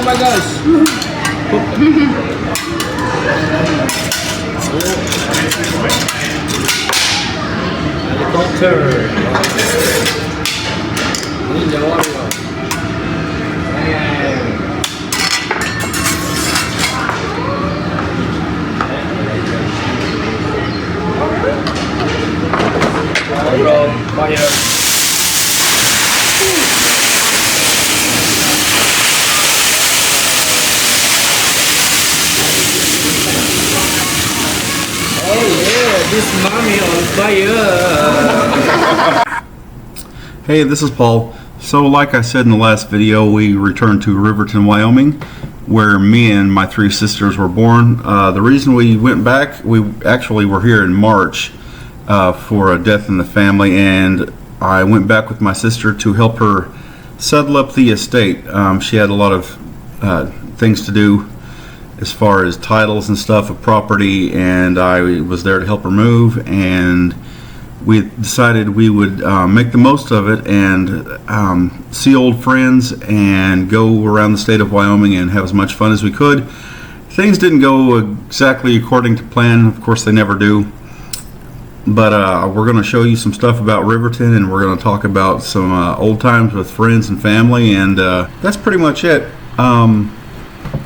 Oh my gosh. Helicopter. Ninja Warrior. Fire. Oh yeah, this mommy on fire. Hey, this is Paul. So like I said in the last video, we returned to Riverton, Wyoming, where me and my three sisters were born. The reason we went back, we actually were here in March for a death in the family, and I went back with my sister to help her settle up the estate. She had a lot of things to do as far as titles and stuff of property, and I was there to help her move, and we decided we would make the most of it and see old friends and go around the state of Wyoming and have as much fun as we could. Things didn't go exactly according to plan. Of course, they never do. But we're going to show you some stuff about Riverton, and we're going to talk about some old times with friends and family, and that's pretty much it.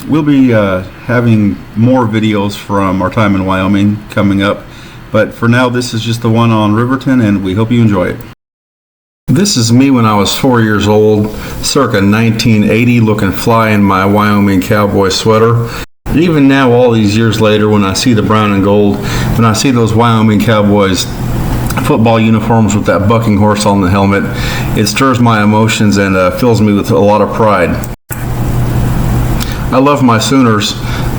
We'll be having more videos from our time in Wyoming coming up, but for now this is just the one on Riverton, and we hope you enjoy it. This is me when I was 4 years old, circa 1980, looking fly in my Wyoming cowboy sweater. Even now, all these years later, when I see the brown and gold, when I see those Wyoming Cowboys football uniforms with that bucking horse on the helmet, it stirs my emotions and fills me with a lot of pride. I love my Sooners,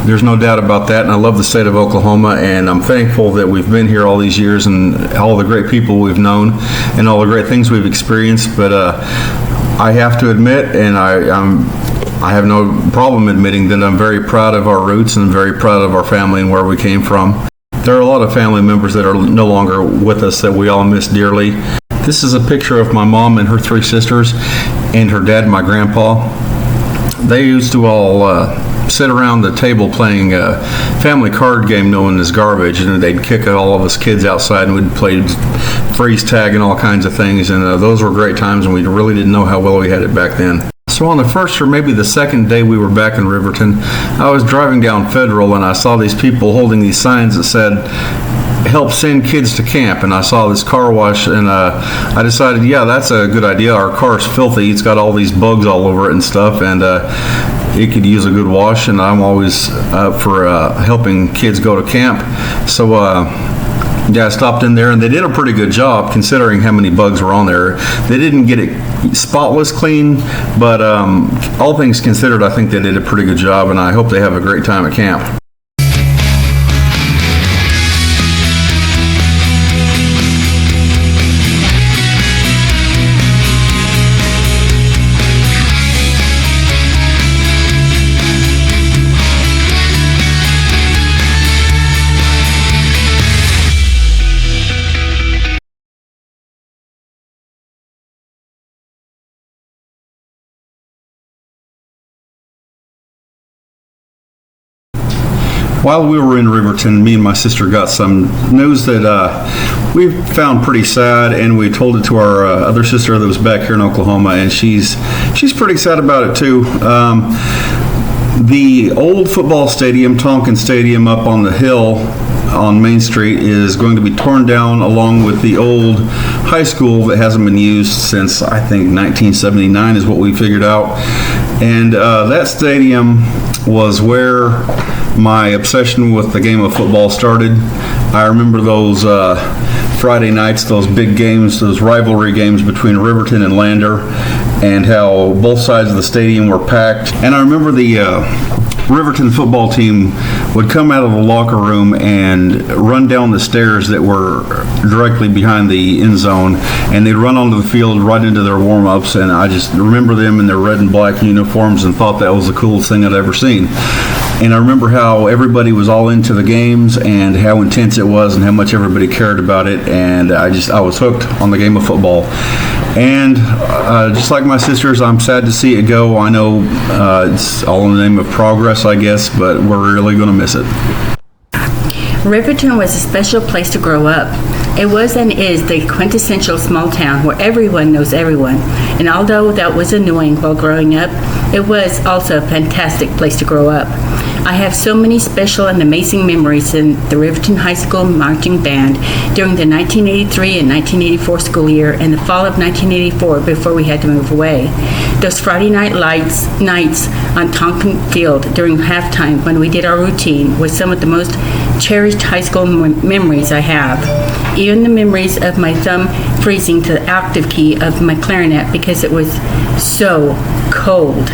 there's no doubt about that, and I love the state of Oklahoma, and I'm thankful that we've been here all these years and all the great people we've known and all the great things we've experienced. But I have to admit, and I have no problem admitting that I'm very proud of our roots and very proud of our family and where we came from. There are a lot of family members that are no longer with us that we all miss dearly. This is a picture of my mom and her three sisters and her dad, my grandpa. They used to all sit around the table playing a family card game known as garbage, and they'd kick all of us kids outside and we'd play freeze tag and all kinds of things, and those were great times, and we really didn't know how well we had it back then. So on the first or maybe the second day we were back in Riverton, I was driving down Federal and I saw these people holding these signs that said, "Help send kids to camp," and I saw this car wash, and I decided, yeah, that's a good idea. Our car's filthy, it's got all these bugs all over it and stuff, and it could use a good wash, and I'm always up for helping kids go to camp. So yeah, I stopped in there, and they did a pretty good job considering how many bugs were on there. They didn't get it spotless clean, but all things considered, I think they did a pretty good job, and I hope they have a great time at camp. While we were in Riverton, me and my sister got some news that we found pretty sad, and we told it to our other sister that was back here in Oklahoma, and she's pretty sad about it too. The old football stadium, Tonkin Stadium, up on the hill on Main Street is going to be torn down, along with the old high school that hasn't been used since, I think, 1979 is what we figured out. And that stadium was where my obsession with the game of football started. I remember those Friday nights, those big games, those rivalry games between Riverton and Lander, and how both sides of the stadium were packed. And I remember the Riverton football team would come out of the locker room and run down the stairs that were directly behind the end zone, and they'd run onto the field right into their warm-ups, and I just remember them in their red and black uniforms and thought that was the coolest thing I'd ever seen. And I remember how everybody was all into the games and how intense it was and how much everybody cared about it. And I was hooked on the game of football. And just like my sisters, I'm sad to see it go. I know it's all in the name of progress, I guess, but we're really going to miss it. Riverton was a special place to grow up. It was and is the quintessential small town where everyone knows everyone. And although that was annoying while growing up, it was also a fantastic place to grow up. I have so many special and amazing memories in the Riverton High School marching band during the 1983 and 1984 school year and the fall of 1984 before we had to move away. Those Friday nights on Tonkin Field during halftime when we did our routine was some of the most cherished high school memories I have. Even the memories of my thumb freezing to the octave key of my clarinet because it was so cold.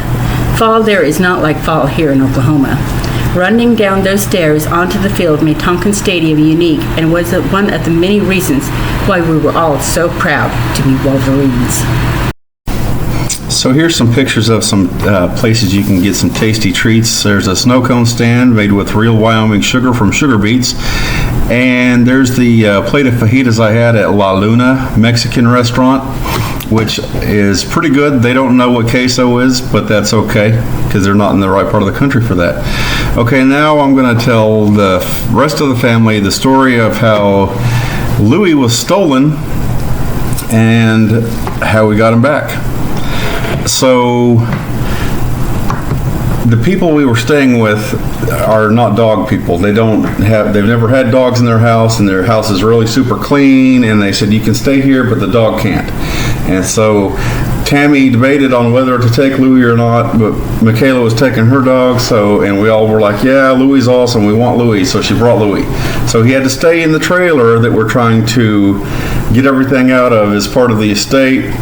Fall there is not like fall here in Oklahoma. Running down those stairs onto the field made Tonkin Stadium unique and was one of the many reasons why we were all so proud to be Wolverines. So here's some pictures of some places you can get some tasty treats. There's a snow cone stand made with real Wyoming sugar from sugar beets. And there's the plate of fajitas I had at La Luna Mexican restaurant, which is pretty good. They don't know what queso is, but that's okay because they're not in the right part of the country for that. Okay, now I'm going to tell the rest of the family the story of how Louis was stolen and how we got him back. So the people we were staying with are not dog people. They've never had dogs in their house, and their house is really super clean, and they said you can stay here but the dog can't. And so Tammy debated on whether to take Louis or not, but Michaela was taking her dog, and we all were like, yeah, Louis is awesome, we want Louis, so she brought Louis. So he had to stay in the trailer that we're trying to get everything out of as part of the estate,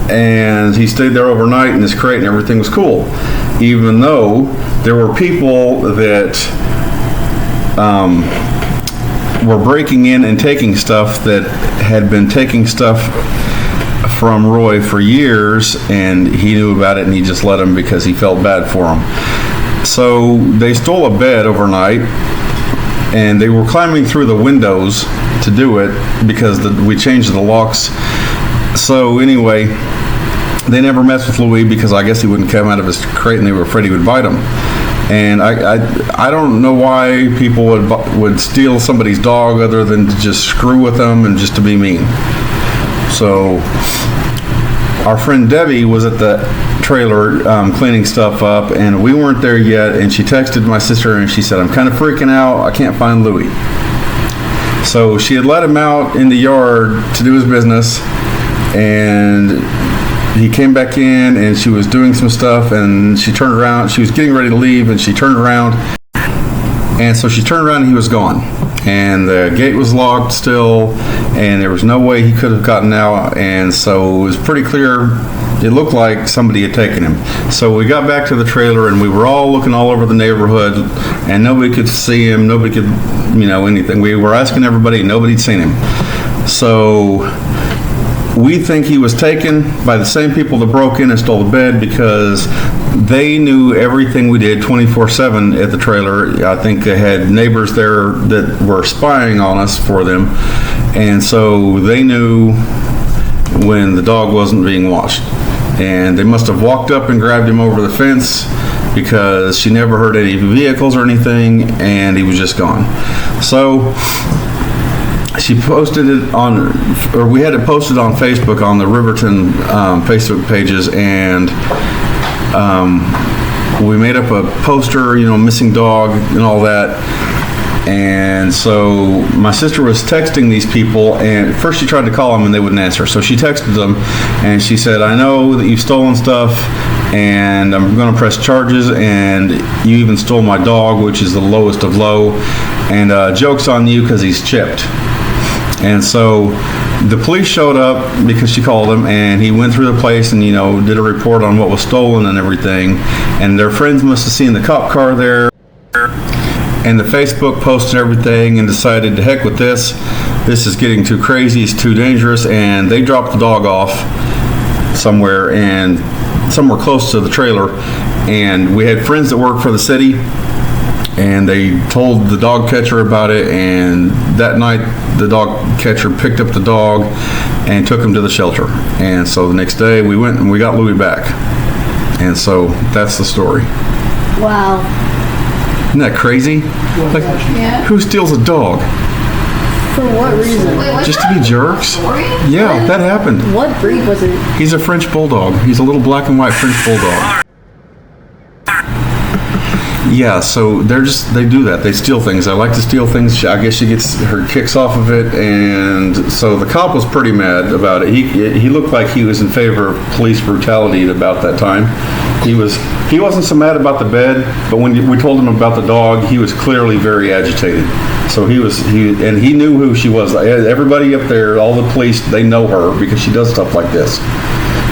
and he stayed there overnight in his crate and everything was cool, even though there were people that were breaking in and taking stuff that had been taking stuff from Roy for years, and he knew about it and he just let him because he felt bad for him. So they stole a bed overnight, and they were climbing through the windows to do it because we changed the locks. So anyway, they never messed with Louis because I guess he wouldn't come out of his crate and they were afraid he would bite him. And I don't know why people would steal somebody's dog other than to just screw with them and just to be mean. So our friend Debbie was at the trailer cleaning stuff up, and we weren't there yet, and she texted my sister and she said, I'm kind of freaking out, I can't find Louis. So she had let him out in the yard to do his business, and he came back in and she was doing some stuff, and she turned around, she was getting ready to leave, and she turned around, and so she turned around and he was gone. And the gate was locked still, and there was no way he could have gotten out, and so it was pretty clear it looked like somebody had taken him. So we got back to the trailer and we were all looking all over the neighborhood, and nobody could see him, nobody could, anything. We were asking everybody, nobody'd seen him. So we think he was taken by the same people that broke in and stole the bed because they knew everything we did 24/7 at the trailer. I think they had neighbors there that were spying on us for them, and so they knew when the dog wasn't being washed. And they must have walked up and grabbed him over the fence because she never heard any vehicles or anything, and he was just gone. So she posted it we had it posted on Facebook on the Riverton Facebook pages, and we made up a poster, missing dog and all that. And so my sister was texting these people, and first she tried to call them and they wouldn't answer. So she texted them and she said, I know that you've stolen stuff and I'm going to press charges, and you even stole my dog, which is the lowest of low, and joke's on you because he's chipped. And so the police showed up because she called him, and he went through the place and, did a report on what was stolen and everything. And their friends must have seen the cop car there, and the Facebook posted everything and decided to heck with this. This is getting too crazy, it's too dangerous, and they dropped the dog off somewhere close to the trailer. And we had friends that worked for the city, And they told the dog catcher about it, and that night the dog catcher picked up the dog and took him to the shelter. And so the next day we went and we got Louie back. And so that's the story. Wow. Isn't that crazy? Like, who steals a dog? For what reason? Just to be jerks? Yeah, that happened. What breed was it? He's a French bulldog. He's a little black and white French bulldog. Yeah, so they do that. They steal things. They like to steal things. I guess she gets her kicks off of it, and so the cop was pretty mad about it. He looked like he was in favor of police brutality at about that time. He wasn't so mad about the bed, but when we told him about the dog, he was clearly very agitated. So he knew who she was. Everybody up there, all the police, they know her because she does stuff like this.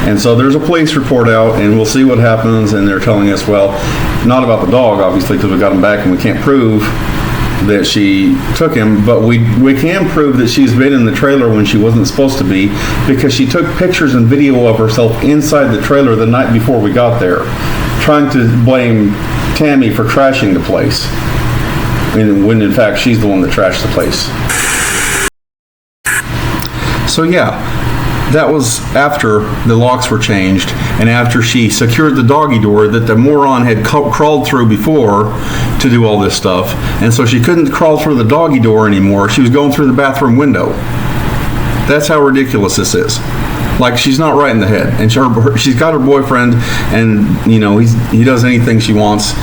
And so there's a police report out, and we'll see what happens. And they're telling us, well, not about the dog, obviously, because we got him back, and we can't prove that she took him. But we can prove that she's been in the trailer when she wasn't supposed to be, because she took pictures and video of herself inside the trailer the night before we got there, trying to blame Tammy for trashing the place, and when in fact she's the one that trashed the place. So yeah. That was after the locks were changed and after she secured the doggy door that the moron had crawled through before to do all this stuff. And so she couldn't crawl through the doggy door anymore. She was going through the bathroom window. That's how ridiculous this is. Like, she's not right in the head. And she's got her boyfriend, and, you know, he does anything she wants.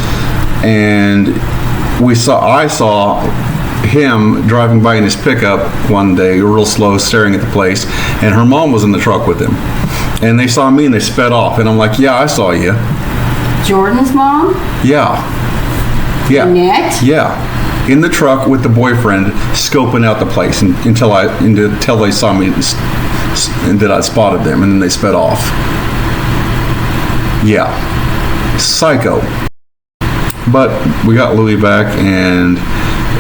And I saw him driving by in his pickup one day, real slow, staring at the place, and her mom was in the truck with him, and they saw me and they sped off, and I'm like, yeah, I saw you. Jordan's mom? Yeah. Annette? Yeah, in the truck with the boyfriend, scoping out the place until they saw me and that I spotted them, and then they sped off. Yeah, psycho. But we got Louie back, and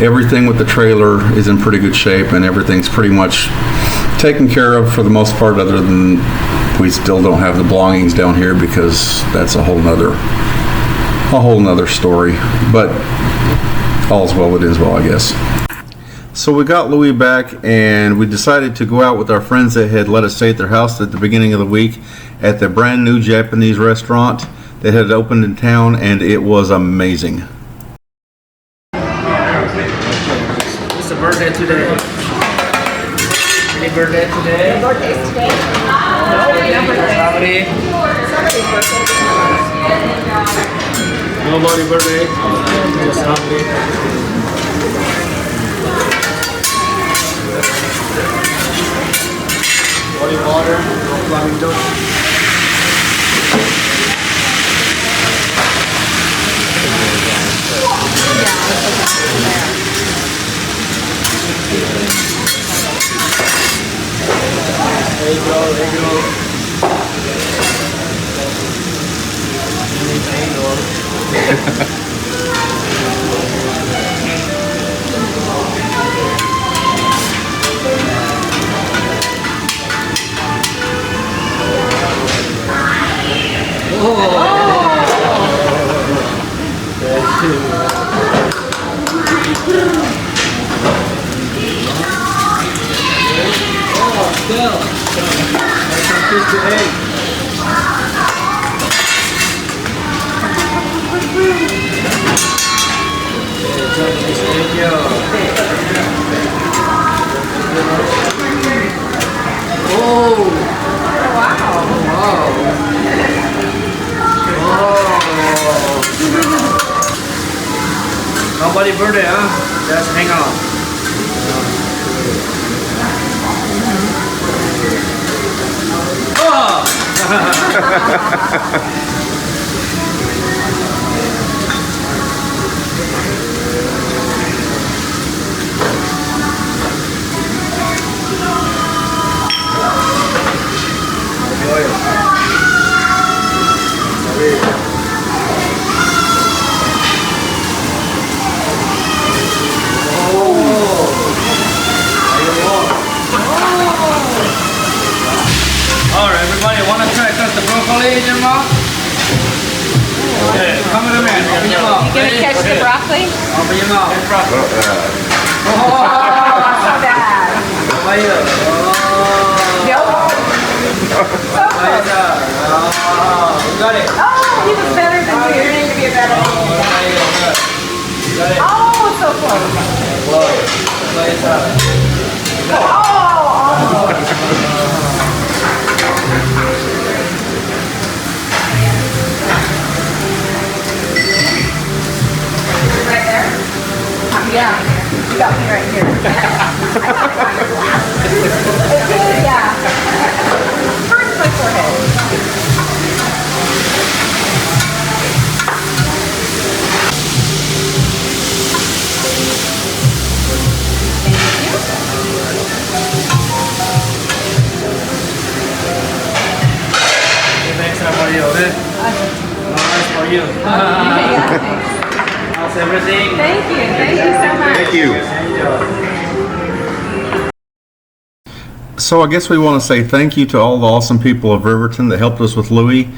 everything with the trailer is in pretty good shape, and everything's pretty much taken care of for the most part, other than we still don't have the belongings down here, because that's a whole nother story. But all's well that ends well, I guess. So we got Louie back, and we decided to go out with our friends that had let us stay at their house at the beginning of the week at the brand new Japanese restaurant that had opened in town, and it was amazing. It's a birthday today. Any birthday today? Birthday's today? Somebody? Somebody's birthday. Nobody birthday? Just somebody. Body water, plumbing door. There you go, there you go. Nobody birthday, huh? Just hang on. Alright, everybody, wanna try to cut the broccoli in your mouth? Gonna catch the broccoli? Open your mouth. So bad. How are you? Nope. So close. You got it. Oh, he was better than you. You need to be better than you. You got it. Oh, so close. Right there? Yeah. You got me right here. Yeah. First my forehead. Extra for you, okay? No, that's for you. How's everything? Thank you. Thank you so much. Thank you. Enjoy. So I guess we want to say thank you to all the awesome people of Riverton that helped us with Louis,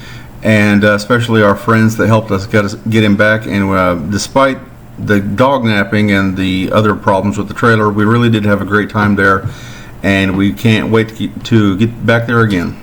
and especially our friends that helped us get him back. And despite the dog napping and the other problems with the trailer, we really did have a great time there, and we can't wait to get back there again.